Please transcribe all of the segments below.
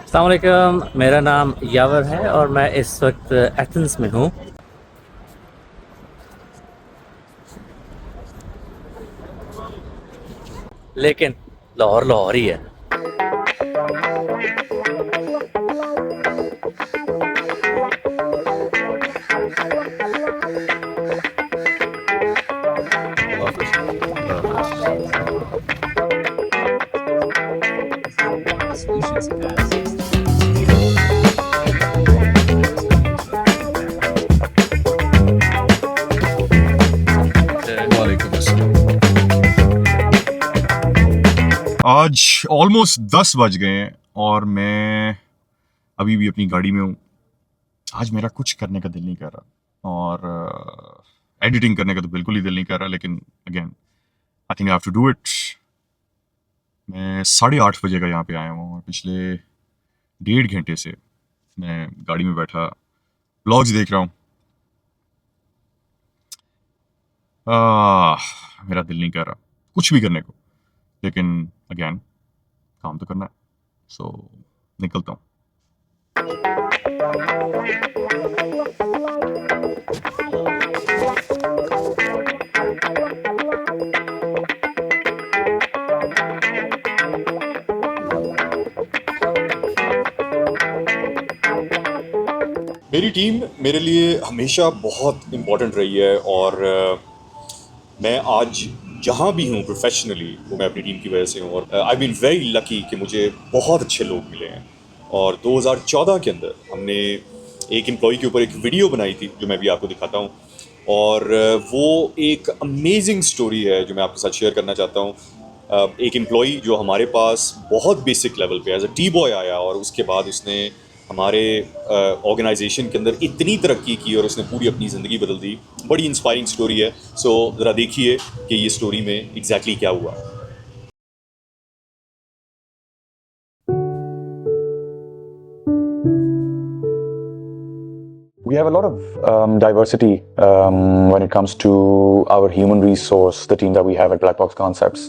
अस्सलाम वालेकुम, मेरा नाम यावर है और मैं इस वक्त एथेंस में हूँ। लेकिन लाहौर लाहौर ही है। वालेकुम अस्सलाम। आज ऑलमोस्ट 10 बज गए हैं और मैं अभी भी अपनी गाड़ी में हूँ। आज मेरा कुछ करने का दिल नहीं कर रहा और एडिटिंग करने का तो बिल्कुल ही दिल नहीं कर रहा, लेकिन again I think I have to do it. मैं 8:30 बजे का यहाँ पे आया हूँ और पिछले 1.5 घंटे से मैं गाड़ी में बैठा व्लॉग्स देख रहा हूँ। मेरा दिल नहीं कर रहा कुछ भी करने को, लेकिन अगेन काम तो करना है, सो निकलता हूँ। मेरी टीम मेरे लिए हमेशा बहुत इम्पोर्टेंट रही है और मैं आज जहाँ भी हूँ प्रोफेशनली वो मैं अपनी टीम की वजह से हूँ और आई बीन वेरी लकी कि मुझे बहुत अच्छे लोग मिले हैं। और 2014 के अंदर हमने एक एम्प्लॉय के ऊपर एक वीडियो बनाई थी जो मैं भी आपको दिखाता हूँ और वो एक अमेजिंग स्टोरी है जो मैं आपके साथ शेयर करना चाहता हूँ। एक एम्प्लॉय जो हमारे पास बहुत बेसिक लेवल पे एज अ टी बॉय आया और उसके बाद उसने हमारे ऑर्गेनाइजेशन के अंदर इतनी तरक्की की और उसने पूरी अपनी ज़िंदगी बदल दी। बड़ी इंस्पायरिंग स्टोरी है, सो ज़रा देखिए कि ये स्टोरी में एग्जैक्टली क्या हुआ। We have a lot of diversity when it comes to our human resource, the team that we have at Black Box Concepts.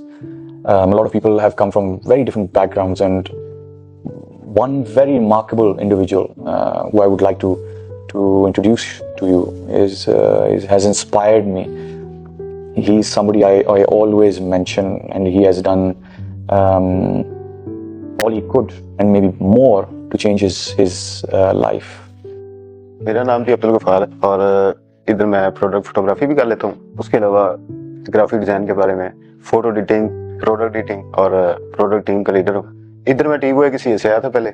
A lot of people have come from very different backgrounds, and one very remarkable individual who I would like to introduce to you has inspired me. He's somebody I always mention, and he has done all he could and maybe more to change his life. मेरा नाम जी अब्दुल गफार है और इधर मैं product photography भी कर लेता हूँ। उसके अलावा ग्राफिक डिजाइन के बारे में, फोटो एडिटिंग, प्रोडक्ट एडिटिंग और प्रोडक्ट टीम का लीडर हूँ। इधर मैं टीम बॉय की सीए से आया था पहले।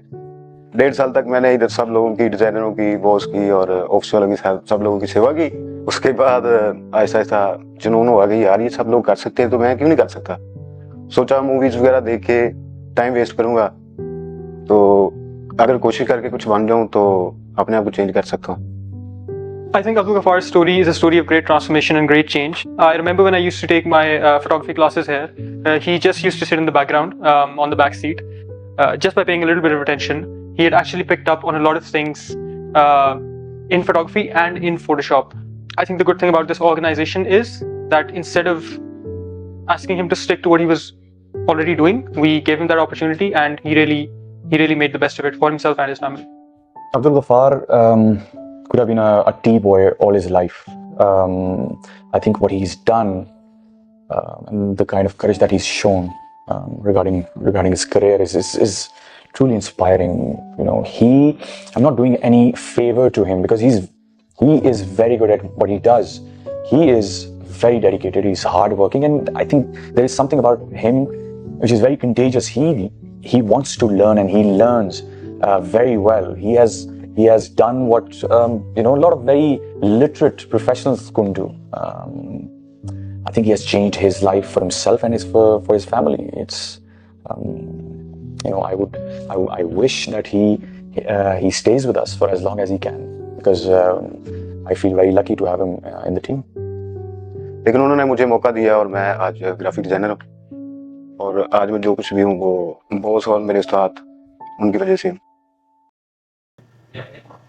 1.5 साल तक मैंने इधर सब लोगों की, डिजाइनरों की, बॉस की और ऑफिस वालों की, सब लोगों की सेवा की। उसके बाद आहिस्ता आहिस्ता जुनून हुआ कि यार ये सब लोग कर सकते हैं तो मैं क्यों नहीं कर सकता। सोचा मूवीज वगैरह देख के टाइम वेस्ट करूंगा तो अगर कोशिश करके कुछ बन जाऊं तो अपने आप को चेंज कर सकता हूँ। I think Abdul Ghafar's story is a story of great transformation and great change. I remember when I used to take my photography classes here, he just used to sit in the background on the back seat. Just by paying a little bit of attention, he had actually picked up on a lot of things in photography and in Photoshop. I think the good thing about this organization is that instead of asking him to stick to what he was already doing, we gave him that opportunity and he really made the best of it for himself and his family. Abdul Ghaffar could have been a tea boy all his life. I think what he's done and the kind of courage that he's shown regarding his career is truly inspiring. You know, I'm not doing any favor to him because he is very good at what he does. He is very dedicated. He's hardworking, and I think there is something about him which is very contagious. He wants to learn, and he learns very well. He has done what a lot of very literate professionals couldn't do. I think he has changed his life for himself and for his family. It's I wish that he stays with us for as long as he can, because I feel very lucky to have him in the team. लेकिन उन्होंने मुझे मौका दिया और मैं आज graphic designer हूँ और आज मैं जो कुछ भी हूँ वो बॉस और मेरे उस्ताद उनकी वजह से।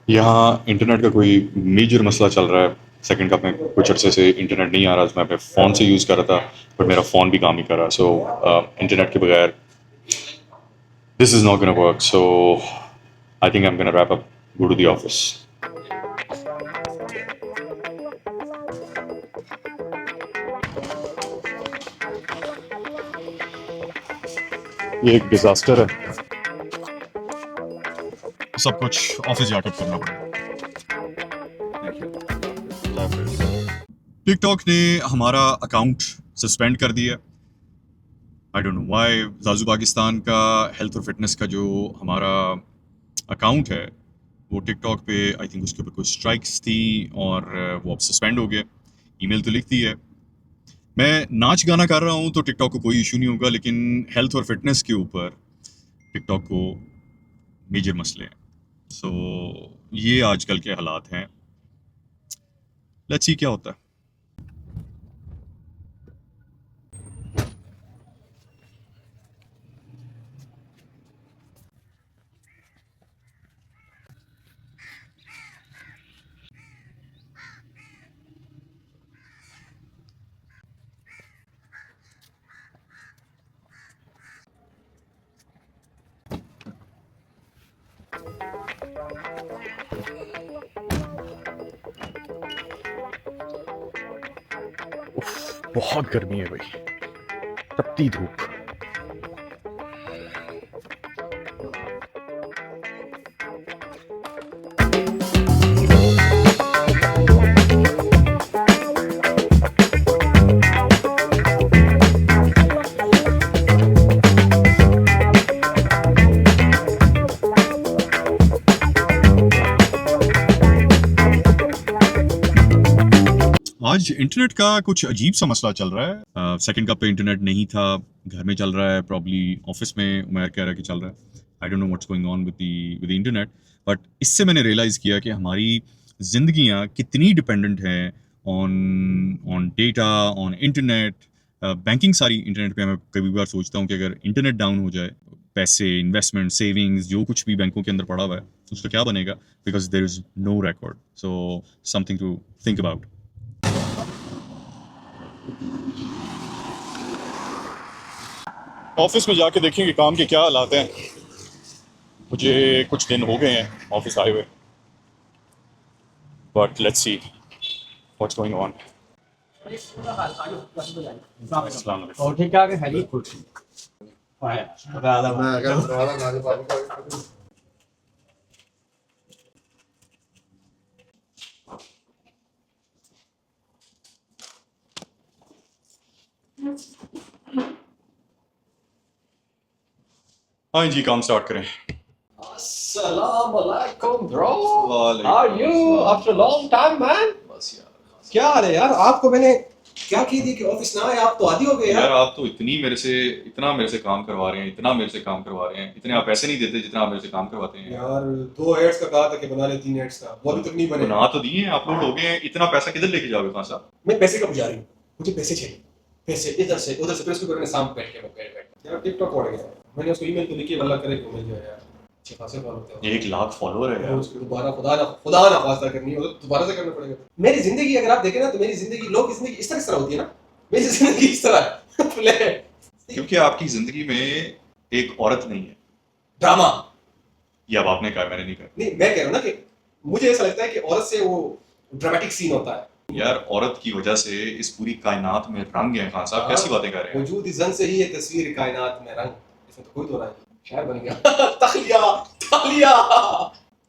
यहाँ इंटरनेट का कोई मेजर मसला चल रहा है। सेकंड कप में कुछ अर्से से इंटरनेट नहीं आ रहा, मैं अपने फ़ोन से यूज़ कर रहा था बट मेरा फ़ोन भी काम नहीं कर रहा। सो इंटरनेट के बगैर this is not gonna work. So I think I'm gonna wrap up, go to the office. ये एक डिजास्टर है, सब कुछ ऑफिस जाकर करना पड़ेगा। टिकटॉक ने हमारा अकाउंट सस्पेंड कर दिया। I don't know why. Jaju Pakistan का हेल्थ और फिटनेस का जो हमारा अकाउंट है वो टिकटॉक पे आई थिंक उसके ऊपर कुछ स्ट्राइक्स थी और वो अब सस्पेंड हो गया। ईमेल तो लिख दी है। मैं नाच गाना कर रहा हूँ तो टिकटॉक को कोई इशू नहीं होगा, लेकिन हेल्थ और फिटनेस के ऊपर टिकटॉक को मेजर मसले हैं। सो ये आजकल के हालात हैं। लेट्स सी क्या होता है। बहुत गर्मी है भाई, तपती धूप। आज इंटरनेट का कुछ अजीब सा मसला चल रहा है। सेकंड कप पे इंटरनेट नहीं था, घर में चल रहा है, प्रॉब्ली ऑफिस में उमर कह रहा है कि चल रहा है। I don't know what's going on with the internet, but इससे मैंने रियलाइज़ किया कि हमारी ज़िंदगियाँ कितनी डिपेंडेंट हैं on data, on internet. Banking सारी इंटरनेट पे। मैं कभी बार सोचता हूँ कि अगर इंटरनेट डाउन हो जाए, पैसे, इन्वेस्टमेंट, सेविंग्स, जो कुछ भी बैंकों के अंदर पड़ा हुआ है उसका क्या बनेगा, because there is no record. So something to think about. Office में जाके देखेंगे काम के क्या हालात हैं। मुझे कुछ दिन हो गए हैं ऑफिस आए हुए, but let's see what's going on. और ठीक ठाक है जी। हाँ जी, काम स्टार्ट करें। Assalamualaikum, bro. वालेकुम How are you after a long time, man? बस यार, क्या हाल है यार? आपको मैंने क्या कही थी कि ऑफिस ना आए, आप तो आदी हो गए यार यार। आप तो इतना मेरे से काम करवा रहे हैं, इतने आप पैसे नहीं देते जितना आप मेरे से काम करवाते हैं। यार 2 हेड्स का कहा था कि बना ले 3 हेड्स का, वो अभी तक नहीं बने। बना तो दिए हैं, अपलोड हो गए हैं, इतना पैसा किधर लेके जाओगे खान साहब? मैं पैसे का पुजारी हूँ, मुझे पैसे चाहिए। पैसे इधर से उधर से, फिर उसके ऊपर मैंने शाम बैठ के यार टिकटॉक उड़ गया। मैंने उसको ईमेल तो लिखी, अल्लाह करे को मिल जाए यार। अच्छे खासे फॉलो होते हैं। 1 लाख फॉलोअर है यार। उसको दोबारा खुदा ना खास्ता करनी है, दोबारा से करना पड़ेगा। मेरी जिंदगी अगर आप देखें ना, तो मेरी जिंदगी, लोग की जिंदगी इस तरह होती है ना, मेरी जिंदगी इस तरह है। क्योंकि आपकी जिंदगी में एक औरत नहीं है। ड्रामा ये अब आपने कहा, मैंने नहीं कहा। नहीं, मैं कह रहा हूँ ना कि मुझे ऐसा लगता है कि औरत से वो ड्रामेटिक सीन होता है यार, औरत की वजह से इस पूरी कायनात में रंग है खान साहब। कैसी बातें कर रहे हैं? वजूद जन से ही ये तस्वीर कायनात में रंग, इसमें तो कोई दो राय नहीं। शायर बन गया। तालिया।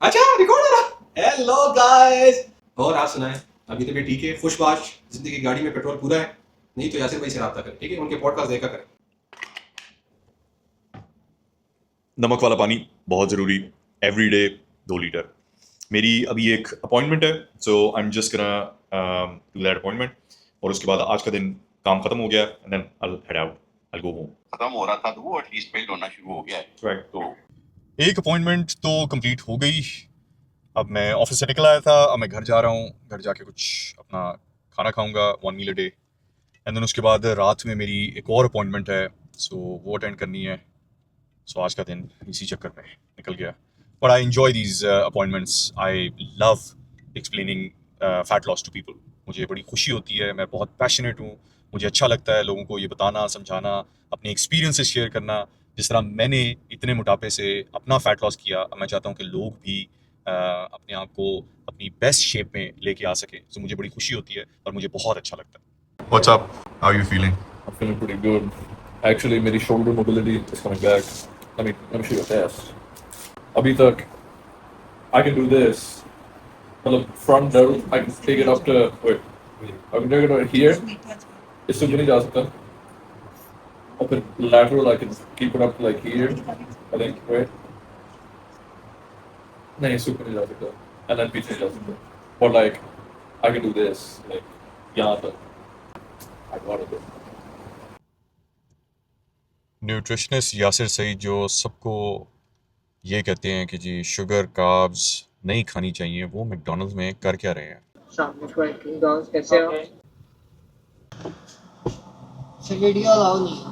अच्छा, रिकॉर्ड हो रहा। Hello guys. और आप सुनाएं, अभी तो ठीक है, खुशबाश जिंदगी। गाड़ी में पेट्रोल पूरा है, नहीं तो यासिर भाई से राब्ता करें, ठीक है? उनके पॉडकास्ट देखा करें। नमक वाला पानी बहुत ज़रूरी, एवरी डे 2 लीटर। मेरी अभी एक अपॉइंटमेंट है, so I am just gonna do that appointment. और उसके बाद आज का दिन काम खत्म हो गया, and then I will head out, I will go home. खत्म हो रहा था तो वो एटलीस्ट बिल्ड होना शुरू हो गया है। राइट। तो एक अपॉइंटमेंट तो कंप्लीट हो गई। अब मैं ऑफिस से निकल आया था, अब मैं घर जा रहा हूँ। घर जाके कुछ अपना खाना खाऊंगा, 1 मील अ डे। एंड देन उसके बाद रात में मेरी एक और अपॉइंटमेंट है, सो वो अटेंड करनी है। सो आज का दिन इसी चक्कर में निकल गया। But I enjoy these appointments. I love explaining fat loss to people. मुझे बड़ी खुशी होती है, मैं बहुत पैशनेट हूँ। मुझे अच्छा लगता है लोगों को ये बताना, समझाना, अपने एक्सपीरियंसेस शेयर करना। जिस तरह मैंने इतने मोटापे से अपना फैट लॉस किया, अब मैं चाहता हूँ कि लोग भी अपने आप को अपनी बेस्ट शेप में लेके आ सकें। तो मुझे बड़ी खुशी होती है और मुझे बहुत अच्छा लगता है। What's up? How are you feeling? I'm feeling pretty good. Actually, मेरी shoulder mobility is coming back. Let me show you a test. अभी तक I can do this. मतलब front delt, I can take it up to wait. I can take it right here. इससे ऊपर नहीं जा सकता. Up in lateral, I can keep it up to like here. I think wait. नहीं इससे ऊपर नहीं जा सकता. And then पीछे नहीं जा सकता. But like I can do this. Like यहाँ तक. I got it. Nutritionist Yasir Saeed जो सबको ये कहते हैं कि जी शुगर कार्ब्स नहीं खानी चाहिए, वो मैकडॉनल्ड्स में कर क्या रहे हैं? कैसे हो? वीडियो अलाउ नहीं है।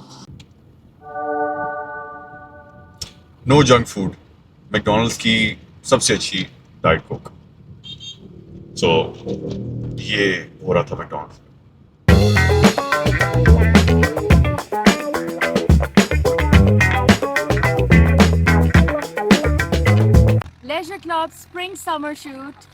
नो जंक फूड, मैकडॉनल्ड्स की सबसे अच्छी डाइट कोक। सो ये हो रहा था McDonald's. Leisure Club Spring Summer Shoot.